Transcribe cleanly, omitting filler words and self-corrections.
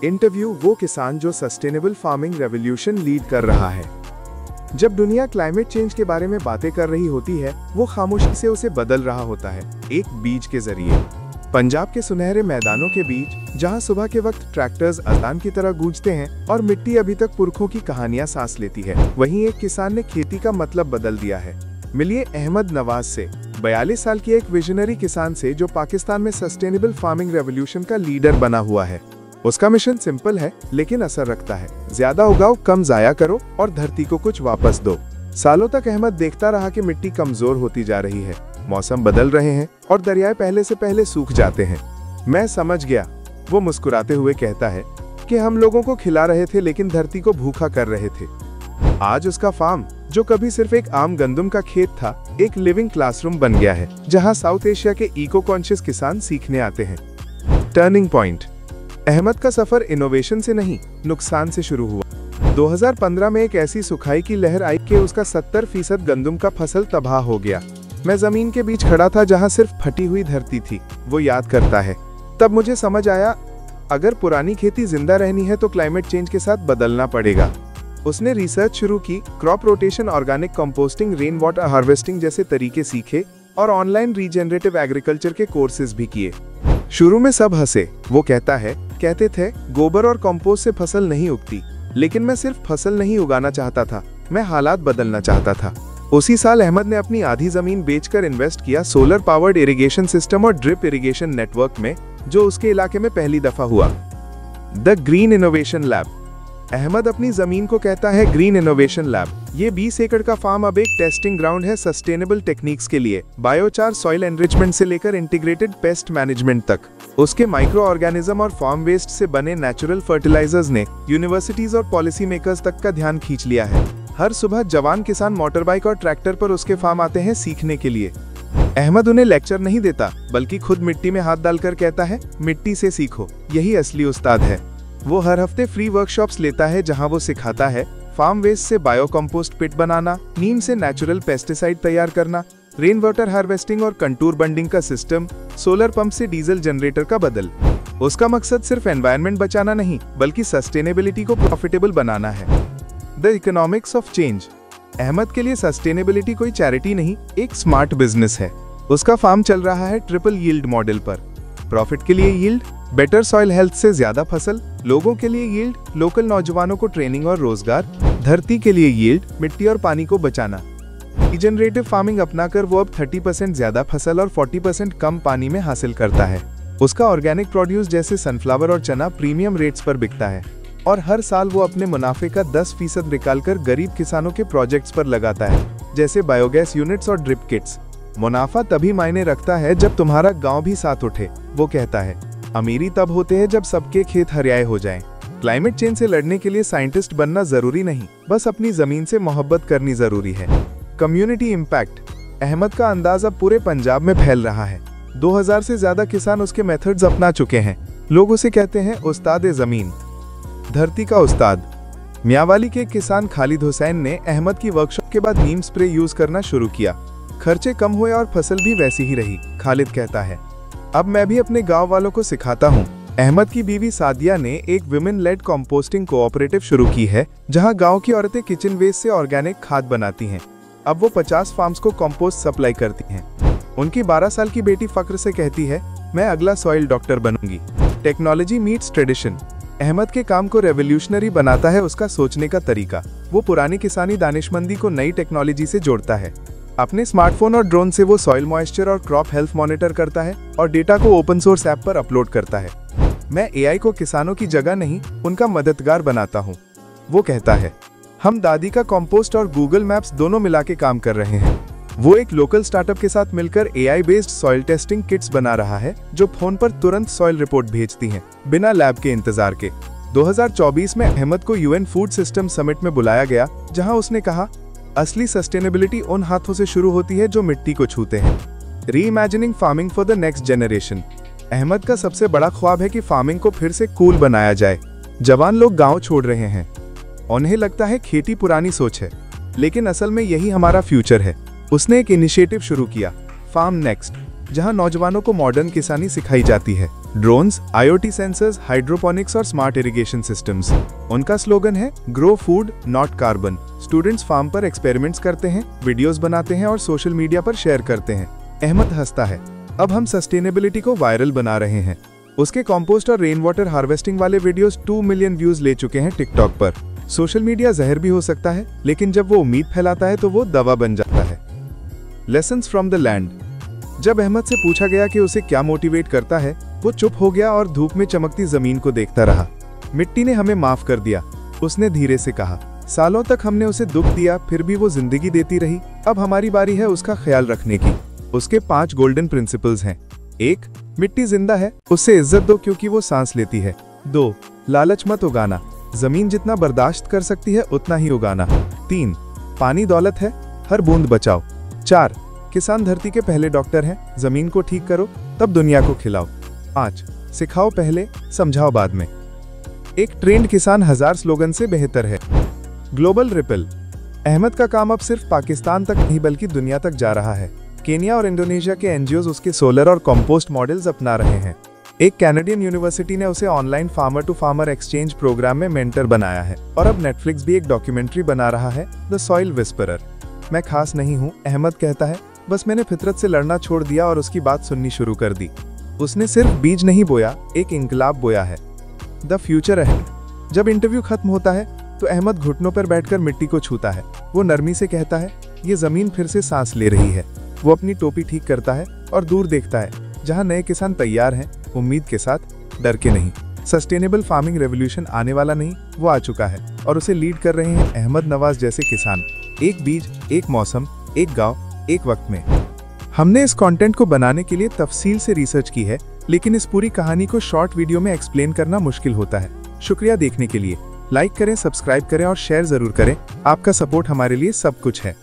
Interview वो किसान जो सस्टेनेबल फार्मिंग रेवोल्यूशन लीड कर रहा है। जब दुनिया क्लाइमेट चेंज के बारे में बातें कर रही होती है, वो खामोशी से उसे बदल रहा होता है, एक बीज के जरिए। पंजाब के सुनहरे मैदानों के बीच, जहां सुबह के वक्त ट्रैक्टर्स अजान की तरह गूंजते हैं और मिट्टी अभी तक पुरखों की कहानियां सांस लेती है, वहीं एक किसान ने खेती का मतलब बदल दिया है। मिलिए अहमद नवाज से, 42 साल की एक विजनरी किसान से जो पाकिस्तान में सस्टेनेबल फार्मिंग रेवोल्यूशन का लीडर बना हुआ है। उसका मिशन सिंपल है लेकिन असर रखता है। ज्यादा उगाओ, कम जाया करो और धरती को कुछ वापस दो। सालों तक अहमद देखता रहा कि मिट्टी कमजोर होती जा रही है, मौसम बदल रहे हैं और दरियाए पहले से पहले सूख जाते हैं। मैं समझ गया, वो मुस्कुराते हुए कहता है, कि हम लोगों को खिला रहे थे लेकिन धरती को भूखा कर रहे थे। आज उसका फार्म, जो कभी सिर्फ एक आम गंदम का खेत था, एक लिविंग क्लासरूम बन गया है, जहां साउथ एशिया के इको कॉन्शियस किसान सीखने आते हैं। Turning point. अहमद का सफर इनोवेशन से नहीं, नुकसान से शुरू हुआ। 2015 में एक ऐसी सुखाई की लहर आई कि उसका 70% गंदम का फसल तबाह हो गया। मैं जमीन के बीच खड़ा था जहां सिर्फ फटी हुई धरती थी, वो याद करता है। तब मुझे समझ आया, अगर पुरानी खेती जिंदा रहनी है तो क्लाइमेट चेंज के साथ बदलना पड़ेगा। उसने रिसर्च शुरू की, crop rotation, organic composting, rain water harvesting जैसे तरीके सीखे और ऑनलाइन रीजेनरेटिव एग्रीकल्चर के कोर्सेज भी किए। शुरू में सब हंसे। वो कहते थे गोबर और कंपोस्ट से फसल नहीं उगती, लेकिन मैं सिर्फ फसल नहीं उगाना चाहता था, मैं हालात बदलना चाहता था। उसी साल अहमद ने अपनी आधी जमीन बेचकर इन्वेस्ट किया सोलर पावर्ड इरिगेशन सिस्टम और ड्रिप इरिगेशन नेटवर्क में, जो उसके इलाके में पहली दफा हुआ। The green innovation lab. Ahmed अपनी जमीन को कहता है ग्रीन इनोवेशन लैब। ये 20 एकड़ का फार्म अब एक टेस्टिंग ग्राउंड है सस्टेनेबल टेक्निक्स के लिए, बायोचार, सॉइल एनरिचमेंट से लेकर इंटीग्रेटेड पेस्ट मैनेजमेंट तक। उसके माइक्रो ऑर्गेनिज्म और फार्म वेस्ट से बने नेचुरल फर्टिलाइजर्स ने यूनिवर्सिटीज और पॉलिसी मेकर्स तक का ध्यान खींच लिया है। हर सुबह जवान किसान मोटर बाइक और ट्रैक्टर पर उसके फार्म आते हैं सीखने के लिए। अहमद उन्हें लेक्चर नहीं देता, बल्कि खुद मिट्टी में हाथ डालकर कहता है, मिट्टी से सीखो, यही असली उस्ताद है। वो हर हफ्ते फ्री वर्कशॉप्स लेता है जहां वो सिखाता है फार्म वेस्ट से बायो कंपोस्ट पिट बनाना, नीम से नेचुरल पेस्टिसाइड तैयार करना, रेन वाटर हार्वेस्टिंग और कंटूर बंडिंग का सिस्टम, सोलर पंप से डीजल जनरेटर का बदल। उसका मकसद सिर्फ एनवायरनमेंट बचाना नहीं, बल्कि सस्टेनेबिलिटी को प्रॉफिटेबल बनाना है। The economics of change. Ahmed के लिए सस्टेनेबिलिटी कोई चैरिटी नहीं, एक स्मार्ट बिजनेस है। उसका फार्म चल रहा है ट्रिपल यील्ड मॉडल पर। प्रॉफिट के लिए यील्ड, बेटर सॉइल हेल्थ से ज्यादा फसल, लोगों के लिए यील्ड, लोकल नौजवानों को ट्रेनिंग और रोजगार, धरती के लिए यील्ड, मिट्टी और पानी को बचाना। रीजनरेटिव फार्मिंग अपनाकर वो अब 30% ज्यादा फसल और 40% कम पानी में हासिल करता है। उसका ऑर्गेनिक प्रोड्यूस जैसे सनफ्लावर और चना प्रीमियम रेट्स पर बिकता है और हर साल वो अपने मुनाफे का 10% निकालकर गरीब किसानों के प्रोजेक्ट्स पर लगाता है, जैसे बायोगैस यूनिट्स और ड्रिप किट्स। मुनाफा तभी मायने रखता है जब तुम्हारा गांव भी साथ उठे, वो कहता है। अमीरी तब होते हैं जब सबके खेत हरियाए हो जाएं। क्लाइमेट चेंज से लड़ने के लिए साइंटिस्ट बनना जरूरी नहीं, बस अपनी जमीन से मोहब्बत करनी जरूरी है। Community impact. अहमद का अंदाज अब पूरे पंजाब में फैल रहा है। 2000 से ज्यादा किसान उसके मेथड्स अपना चुके हैं। लोग उसे कहते हैं उस्ताद ए जमीन, धरती का उस्ताद। मियांवाली के किसान खालिद हुसैन ने अहमद की वर्कशॉप के बाद नीम स्प्रे यूज करना शुरू किया। खर्चे कम हुए और फसल भी वैसी ही रही। खालिद कहता है, अब मैं भी अपने गांव वालों को सिखाता हूं। अहमद की बीवी सादिया ने एक विमेन लेड कंपोस्टिंग कोऑपरेटिव शुरू की है, जहां गांव की औरतें किचन वेस्ट से ऑर्गेनिक खाद बनाती हैं। अब वो 50 फार्म्स को कंपोस्ट सप्लाई करती हैं। उनकी 12 साल की बेटी फक्र से कहती है, मैं अगला सॉइल डॉक्टर बनूंगी। Technology meets tradition. अहमद के काम को रेवोल्यूशनरी बनाता है उसका सोचने का तरीका। वो पुरानी किसानी दानिशमंदी को नई टेक्नोलॉजी से जोड़ता है। अपने स्मार्टफोन और ड्रोन से वो सॉइल मॉइस्चर और क्रॉप हेल्थ मॉनिटर करता है और डेटा को ओपन सोर्स ऐप पर अपलोड करता है। मैं एआई को किसानों की जगह नहीं, उनका मददगार बनाता हूँ, वो कहता है। हम दादी का कंपोस्ट और गूगल मैप्स दोनों मिला के काम कर रहे हैं। वो एक लोकल स्टार्टअप के साथ मिलकर AI based soil testing kits बना रहा है, जो फोन पर तुरंत सॉइल रिपोर्ट भेजती हैं, बिना लैब के इंतजार के। 2024 में अहमद को यूएन फूड सिस्टम समिट में बुलाया गया, जहां उसने कहा, असली सस्टेनेबिलिटी उन हाथों से शुरू होती है जो मिट्टी को छूते हैं। Reimagining farming for the next generation. Ahmed का सबसे बड़ा ख्वाब है कि फार्मिंग को फिर से कूल बनाया जाए। जवान लोग गांव छोड़ रहे हैं, उन्हें लगता है खेती पुरानी सोच है, लेकिन असल में यही हमारा फ्यूचर है। उसने एक इनिशिएटिव शुरू किया, फार्म नेक्स्ट। जहां नौजवानों को मॉडर्न किसानी सिखाई जाती है। ड्रोन्स, IoT सेंसर्स, हाइड्रोपोनिक्स और स्मार्ट इरिगेशन सिस्टम्स। उनका स्लोगन है grow food not carbon. Students farm पर एक्सपेरिमेंट्स करते हैं, वीडियोस बनाते हैं और सोशल मीडिया पर शेयर करते हैं। अहमद हंसता है, अब हम सस्टेनेबिलिटी को वायरल बना रहे हैं। उसके कंपोस्ट और रेन वाटर हार्वेस्टिंग वाले वीडियोस 2 मिलियन व्यूज ले चुके हैं टिकटॉक पर। सोशल मीडिया जहर भी हो सकता है, लेकिन जब वो उम्मीद फैलाता है तो वो दवा बन जाता है। Lessons from the land. जब अहमद से पूछा गया कि उसे क्या मोटिवेट करता है, वो चुप हो गया और धूप में चमकती जमीन को देखता रहा। मिट्टी ने हमें माफ कर दिया, उसने धीरे से कहा। सालों तक हमने उसे दुख दिया, फिर भी वो जिंदगी देती रही। अब हमारी बारी है उसका ख्याल रखने की। उसके 5 गोल्डन प्रिंसिपल्स हैं। 1. मिट्टी जिंदा है, उससे इज्जत दो क्योंकि वो सांस लेती है। 2. लालच मत उगाना, जमीन जितना बर्दाश्त कर सकती है उतना ही उगाना। 3. पानी दौलत है, हर बूंद बचाओ। 4. किसान धरती के पहले डॉक्टर हैं, जमीन को ठीक करो तब दुनिया को खिलाओ। 5. सिखाओ पहले, समझाओ बाद में। एक ट्रेंड किसान 1000 स्लोगन से बेहतर है। Global ripple. अहमद का काम अब सिर्फ पाकिस्तान तक नहीं बल्कि दुनिया तक जा रहा है। केन्या और इंडोनेशिया के एनजीओज उसके सोलर और कंपोस्ट मॉडल्स अपना रहे हैं। एक कैनेडियन यूनिवर्सिटी ने उसे online farmer to farmer exchange program में मेंटर बनाया है और अब नेटफ्लिक्स भी एक डॉक्यूमेंट्री बना रहा है, द सॉइल विस्परर। मैं खास नहीं हूँ, अहमद कहता है, बस मैंने फितरत से लड़ना छोड़ दिया और उसकी बात सुननी शुरू कर दी। उसने सिर्फ बीज नहीं बोया, एक इंकलाब बोया है। The future ahead. जब इंटरव्यू खत्म होता है तो अहमद घुटनों पर बैठकर मिट्टी को छूता है। वो नरमी से कहता है, ये जमीन फिर से सांस ले रही है। वो अपनी टोपी ठीक करता है और दूर देखता है, जहां नए किसान तैयार हैं, उम्मीद के साथ, डर के नहीं। सस्टेनेबल फार्मिंग रेवोल्यूशन आने वाला नहीं, वो आ चुका है और उसे लीड कर रहे हैं अहमद नवाज जैसे किसान। एक बीज, एक मौसम, एक गांव, एक वक्त में। हमने इस कंटेंट को बनाने के लिए तफसील से रिसर्च की है, लेकिन इस पूरी कहानी को शॉर्ट वीडियो में एक्सप्लेन करना मुश्किल होता है। शुक्रिया देखने के लिए। लाइक करें, सब्सक्राइब करें और शेयर जरूर करें। आपका सपोर्ट हमारे लिए सब कुछ है।